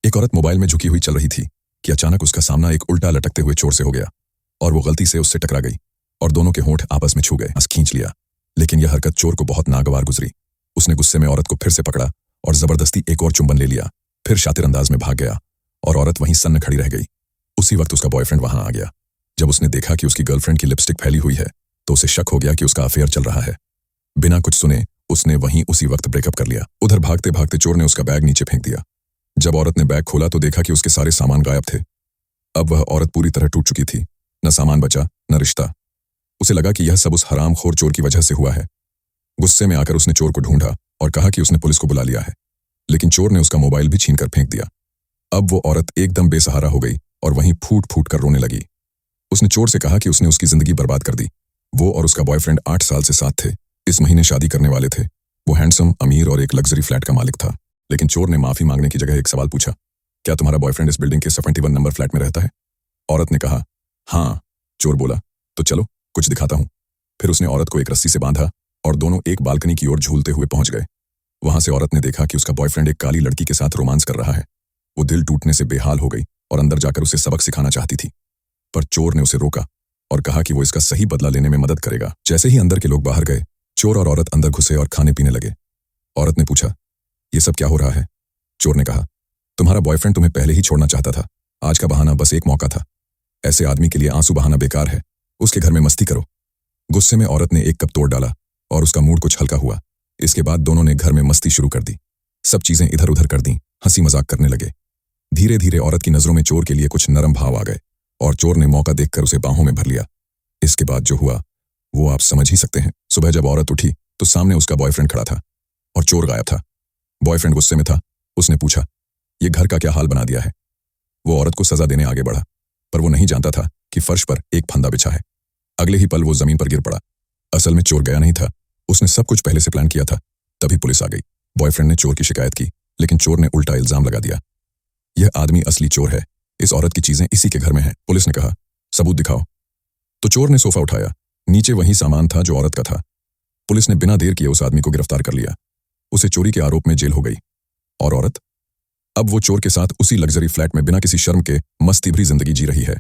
एक औरत मोबाइल में झुकी हुई चल रही थी कि अचानक उसका सामना एक उल्टा लटकते हुए चोर से हो गया और वो गलती से उससे टकरा गई और दोनों के होंठ आपस में छू गए। सांस खींच लिया, लेकिन यह हरकत चोर को बहुत नागवार गुजरी। उसने गुस्से में औरत को फिर से पकड़ा और जबरदस्ती एक और चुंबन ले लिया, फिर शातिर अंदाज में भाग गया और औरत वहीं सन्न खड़ी रह गई। उसी वक्त उसका बॉयफ्रेंड वहां आ गया। जब उसने देखा कि उसकी गर्लफ्रेंड की लिपस्टिक फैली हुई है तो उसे शक हो गया कि उसका अफेयर चल रहा है। बिना कुछ सुने उसने वहीं उसी वक्त ब्रेकअप कर लिया। उधर भागते भागते चोर ने उसका बैग नीचे फेंक दिया। जब औरत ने बैग खोला तो देखा कि उसके सारे सामान गायब थे। अब वह औरत पूरी तरह टूट चुकी थी, न सामान बचा न रिश्ता। उसे लगा कि यह सब उस हरामखोर चोर की वजह से हुआ है। गुस्से में आकर उसने चोर को ढूंढा और कहा कि उसने पुलिस को बुला लिया है, लेकिन चोर ने उसका मोबाइल भी छीन कर फेंक दिया। अब वो औरत एकदम बेसहारा हो गई और वहीं फूट फूट कर रोने लगी। उसने चोर से कहा कि उसने उसकी जिंदगी बर्बाद कर दी। वो और उसका बॉयफ्रेंड 8 साल से साथ थे, इस महीने शादी करने वाले थे। वो हैंडसम, अमीर और एक लग्जरी फ्लैट का मालिक था। लेकिन चोर ने माफी मांगने की जगह एक सवाल पूछा, क्या तुम्हारा बॉयफ्रेंड इस बिल्डिंग के 71 नंबर फ्लैट में रहता है? औरत ने कहा, हाँ। चोर बोला, तो चलो कुछ दिखाता हूं। फिर उसने औरत को एक रस्सी से बांधा और दोनों एक बालकनी की ओर झूलते हुए पहुंच गए। वहां से औरत ने देखा कि उसका बॉयफ्रेंड एक काली लड़की के साथ रोमांस कर रहा है। वो दिल टूटने से बेहाल हो गई और अंदर जाकर उसे सबक सिखाना चाहती थी, पर चोर ने उसे रोका और कहा कि वो इसका सही बदला लेने में मदद करेगा। जैसे ही अंदर के लोग बाहर गए, चोर और औरत अंदर घुसे और खाने पीने लगे। औरत ने पूछा, ये सब क्या हो रहा है? चोर ने कहा, तुम्हारा बॉयफ्रेंड तुम्हें पहले ही छोड़ना चाहता था। आज का बहाना बस एक मौका था। ऐसे आदमी के लिए आंसू बहाना बेकार है। उसके घर में मस्ती करो। गुस्से में औरत ने एक कप तोड़ डाला और उसका मूड कुछ हल्का हुआ। इसके बाद दोनों ने घर में मस्ती शुरू कर दी। सब चीजें इधर उधर कर दी, हंसी मजाक करने लगे। धीरे धीरे औरत की नजरों में चोर के लिए कुछ नरम भाव आ गए और चोर ने मौका देखकर उसे बाहों में भर लिया। इसके बाद जो हुआ वो आप समझ ही सकते हैं। सुबह जब औरत उठी तो सामने उसका बॉयफ्रेंड खड़ा था और चोर गायब था। बॉयफ्रेंड गुस्से में था। उसने पूछा, ये घर का क्या हाल बना दिया है? वो औरत को सजा देने आगे बढ़ा, पर वो नहीं जानता था कि फर्श पर एक फंदा बिछा है। अगले ही पल वो जमीन पर गिर पड़ा। असल में चोर गया नहीं था, उसने सब कुछ पहले से प्लान किया था। तभी पुलिस आ गई। बॉयफ्रेंड ने चोर की शिकायत की, लेकिन चोर ने उल्टा इल्जाम लगा दिया, यह आदमी असली चोर है, इस औरत की चीजें इसी के घर में हैं। पुलिस ने कहा, सबूत दिखाओ। तो चोर ने सोफा उठाया। नीचे वही सामान था जो औरत का था। पुलिस ने बिना देर किए उस आदमी को गिरफ्तार कर लिया। उसे चोरी के आरोप में जेल हो गई। और औरत? अब वो चोर के साथ उसी लग्जरी फ्लैट में बिना किसी शर्म के मस्ती भरी जिंदगी जी रही है।